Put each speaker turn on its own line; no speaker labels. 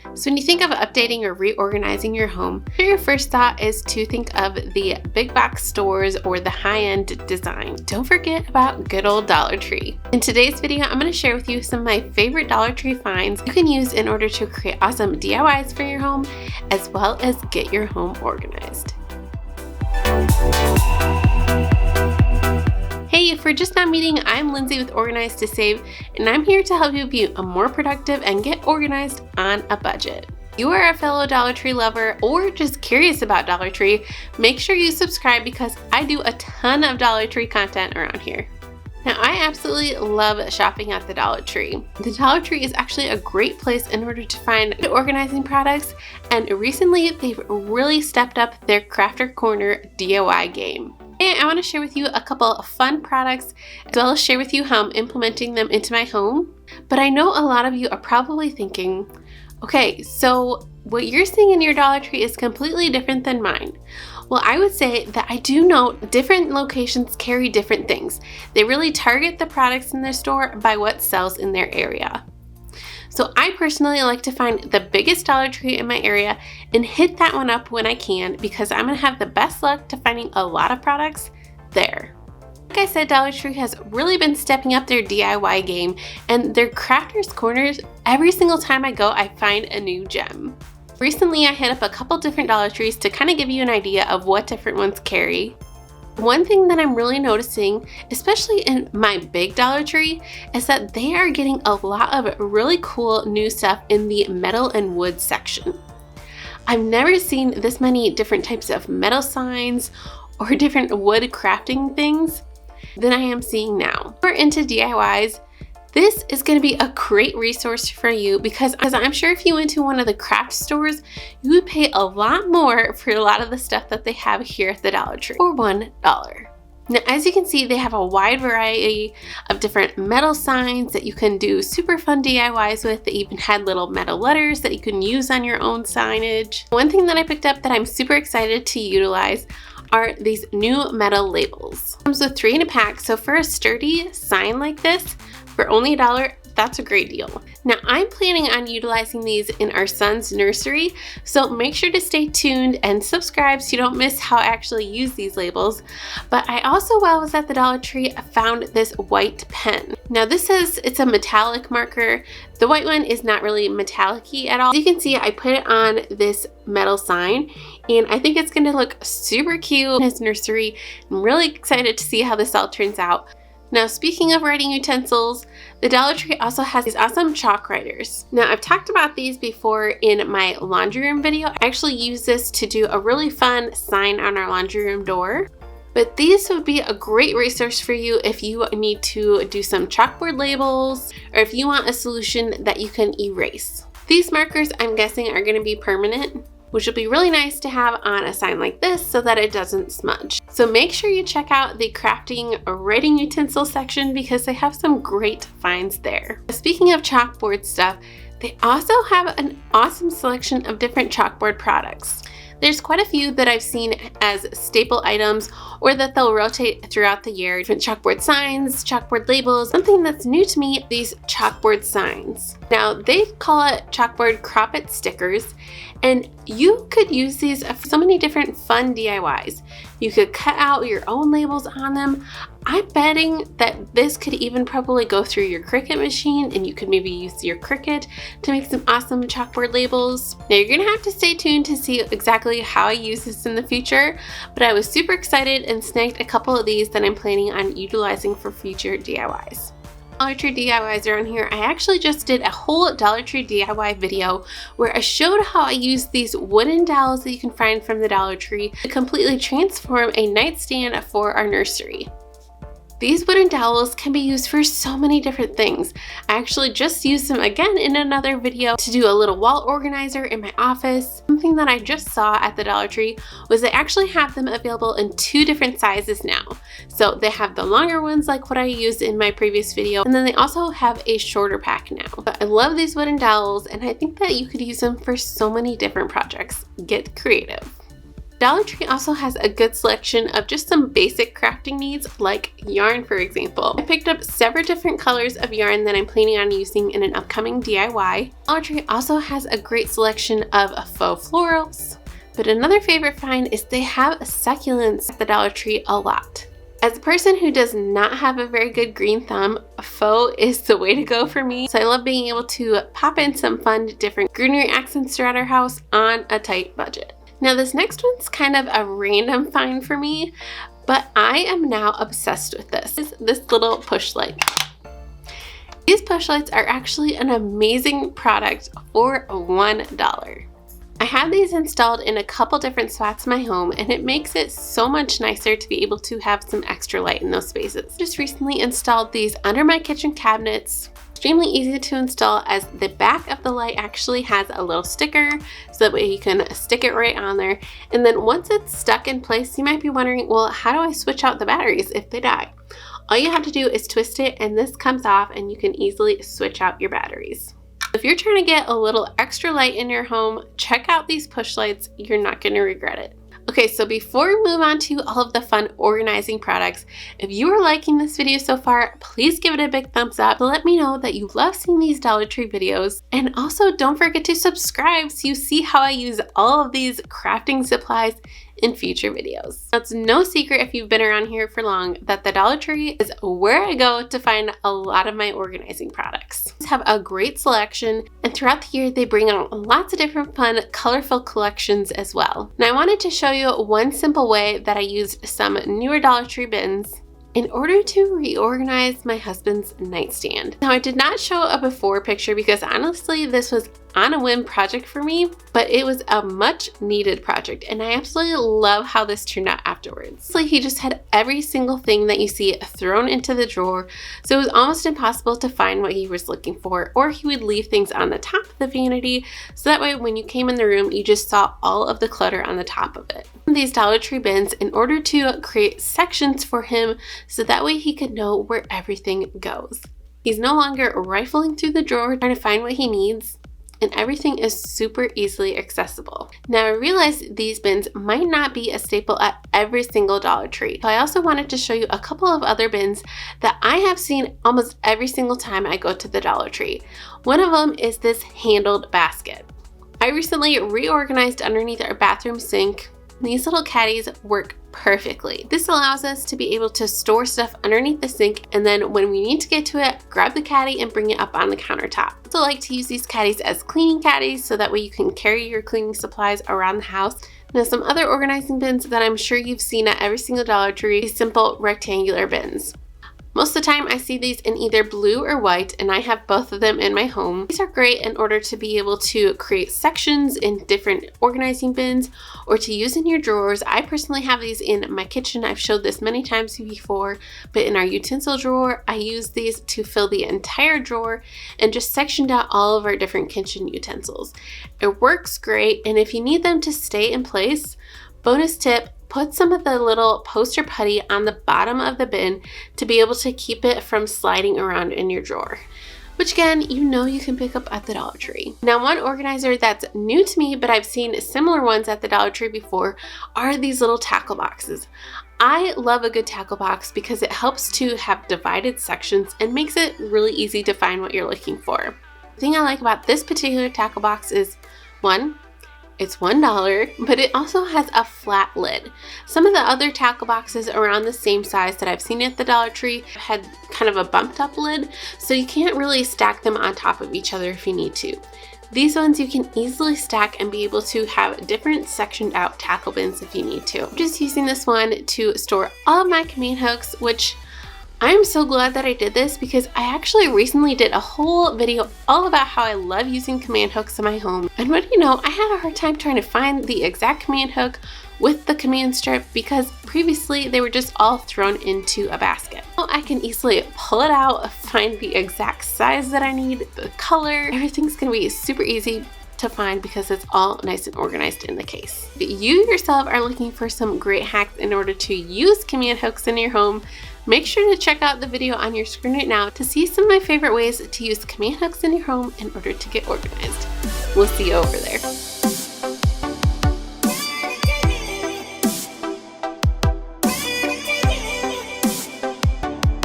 So when you think of updating or reorganizing your home, your first thought is to think of the big box stores or the high-end design. Don't forget about good old Dollar Tree. In today's video, I'm going to share with you some of my favorite Dollar Tree finds you can use in order to create awesome DIYs for your home, as well as get your home organized. Hey, if we're just now meeting, I'm Lindsay with Organize to Save, and I'm here to help you be more productive and get organized on a budget. If you are a fellow Dollar Tree lover or just curious about Dollar Tree, make sure you subscribe because I do a ton of Dollar Tree content around here. Now, I absolutely love shopping at the Dollar Tree. The Dollar Tree is actually a great place in order to find good organizing products, and recently they've really stepped up their Crafter Corner DIY game. And I want to share with you a couple of fun products, as well as share with you how I'm implementing them into my home. But I know a lot of you are probably thinking, okay, so what you're seeing in your Dollar Tree is completely different than mine. Well, I would say that I do know different locations carry different things. They really target the products in their store by what sells in their area. So I personally like to find the biggest Dollar Tree in my area and hit that one up when I can, because I'm going to have the best luck to finding a lot of products there. Like I said, Dollar Tree has really been stepping up their DIY game, and their Crafters Corners, every single time I go, I find a new gem. Recently, I hit up a couple different Dollar Trees to kind of give you an idea of what different ones carry. One thing that I'm really noticing, especially in my big Dollar Tree, is that they are getting a lot of really cool new stuff in the metal and wood section. I've never seen this many different types of metal signs or different wood crafting things than I am seeing now. If we're into DIYs, this is going to be a great resource for you, because I'm sure if you went to one of the craft stores, you would pay a lot more for a lot of the stuff that they have here at the Dollar Tree for $1. Now, as you can see, they have a wide variety of different metal signs that you can do super fun DIYs with. They even had little metal letters that you can use on your own signage. One thing that I picked up that I'm super excited to utilize are these new metal labels. It comes with 3 in a pack, so for a sturdy sign like this, for only $1, that's a great deal. Now, I'm planning on utilizing these in our son's nursery, so make sure to stay tuned and subscribe so you don't miss how I actually use these labels. But I also, while I was at the Dollar Tree, found this white pen. Now, this says it's a metallic marker. The white one is not really metallic-y at all. As you can see, I put it on this metal sign, and I think it's going to look super cute in his nursery. I'm really excited to see how this all turns out. Now, speaking of writing utensils, the Dollar Tree also has these awesome chalk writers. Now, I've talked about these before in my laundry room video. I actually use this to do a really fun sign on our laundry room door. But these would be a great resource for you if you need to do some chalkboard labels, or if you want a solution that you can erase. These markers, I'm guessing, are going to be permanent, which will be really nice to have on a sign like this so that it doesn't smudge. So make sure you check out the crafting writing utensil section, because they have some great finds there. Speaking of chalkboard stuff, they also have an awesome selection of different chalkboard products. There's quite a few that I've seen as staple items, or that they'll rotate throughout the year. Different chalkboard signs, chalkboard labels. Something that's new to me, these chalkboard signs. Now, they call it chalkboard Crop-It stickers, and you could use these for so many different fun DIYs. You could cut out your own labels on them. I'm betting that this could even probably go through your Cricut machine, and you could maybe use your Cricut to make some awesome chalkboard labels. Now, you're gonna have to stay tuned to see exactly how I use this in the future, but I was super excited and snagged a couple of these that I'm planning on utilizing for future DIYs. Dollar Tree DIYs around here, I actually just did a whole Dollar Tree DIY video where I showed how I use these wooden dowels that you can find from the Dollar Tree to completely transform a nightstand for our nursery. These wooden dowels can be used for so many different things. I actually just used them again in another video to do a little wall organizer in my office. Something that I just saw at the Dollar Tree was they actually have them available in 2 different sizes now. So they have the longer ones like what I used in my previous video, and then they also have a shorter pack now. But I love these wooden dowels, and I think that you could use them for so many different projects. Get creative. Dollar Tree also has a good selection of just some basic crafting needs, like yarn, for example. I picked up several different colors of yarn that I'm planning on using in an upcoming DIY. Dollar Tree also has a great selection of faux florals, but another favorite find is they have succulents at the Dollar Tree a lot. As a person who does not have a very good green thumb, faux is the way to go for me. So I love being able to pop in some fun different greenery accents throughout our house on a tight budget. Now this next one's kind of a random find for me, but I am now obsessed with this. This little push light. These push lights are actually an amazing product for $1. I have these installed in a couple different spots in my home, and it makes it so much nicer to be able to have some extra light in those spaces. Just recently installed these under my kitchen cabinets. Extremely easy to install, as the back of the light actually has a little sticker, so that way you can stick it right on there. And then once it's stuck in place, you might be wondering, well, how do I switch out the batteries if they die? All you have to do is twist it and this comes off, and you can easily switch out your batteries. If you're trying to get a little extra light in your home, check out these push lights. You're not going to regret it. Okay, so before we move on to all of the fun organizing products, if you are liking this video so far, please give it a big thumbs up to let me know that you love seeing these Dollar Tree videos. And also don't forget to subscribe so you see how I use all of these crafting supplies in future videos. It's no secret, if you've been around here for long, that the Dollar Tree is where I go to find a lot of my organizing products. They have a great selection, and throughout the year they bring out lots of different fun, colorful collections as well. Now I wanted to show you one simple way that I used some newer Dollar Tree bins in order to reorganize my husband's nightstand. Now I did not show a before picture because honestly this was on a whim project for me, but it was a much needed project, and I absolutely love how this turned out afterwards. So he just had every single thing that you see thrown into the drawer, so it was almost impossible to find what he was looking for, or he would leave things on the top of the vanity, so that way when you came in the room you just saw all of the clutter on the top of it. These Dollar Tree bins in order to create sections for him, so that way he could know where everything goes. He's no longer rifling through the drawer trying to find what he needs, and everything is super easily accessible. Now I realize these bins might not be a staple at every single Dollar Tree, so I also wanted to show you a couple of other bins that I have seen almost every single time I go to the Dollar Tree. One of them is this handled basket. I recently reorganized underneath our bathroom sink. These little caddies work perfectly. This allows us to be able to store stuff underneath the sink, and then when we need to get to it, grab the caddy and bring it up on the countertop. I also like to use these caddies as cleaning caddies, so that way you can carry your cleaning supplies around the house. Now some other organizing bins that I'm sure you've seen at every single Dollar Tree, these simple rectangular bins. Most of the time I see these in either blue or white, and I have both of them in my home. These are great in order to be able to create sections in different organizing bins, or to use in your drawers. I personally have these in my kitchen. I've showed this many times before, but in our utensil drawer, I use these to fill the entire drawer and just sectioned out all of our different kitchen utensils. It works great, and if you need them to stay in place, bonus tip, put some of the little poster putty on the bottom of the bin to be able to keep it from sliding around in your drawer, which again, you know you can pick up at the Dollar Tree. Now one organizer that's new to me, but I've seen similar ones at the Dollar Tree before, are these little tackle boxes. I love a good tackle box because it helps to have divided sections and makes it really easy to find what you're looking for. The thing I like about this particular tackle box is, one, it's $1, but it also has a flat lid. Some of the other tackle boxes around the same size that I've seen at the Dollar Tree had kind of a bumped up lid, so you can't really stack them on top of each other if you need to. These ones you can easily stack and be able to have different sectioned out tackle bins if you need to. I'm just using this one to store all of my command hooks, which I'm so glad that I did this because I actually recently did a whole video all about how I love using command hooks in my home. And what do you know, I had a hard time trying to find the exact command hook with the command strip because previously they were just all thrown into a basket. Now I can easily pull it out, find the exact size that I need, the color. Everything's gonna be super easy to find because it's all nice and organized in the case. If you yourself are looking for some great hacks in order to use command hooks in your home, make sure to check out the video on your screen right now to see some of my favorite ways to use command hooks in your home in order to get organized. We'll see you over there.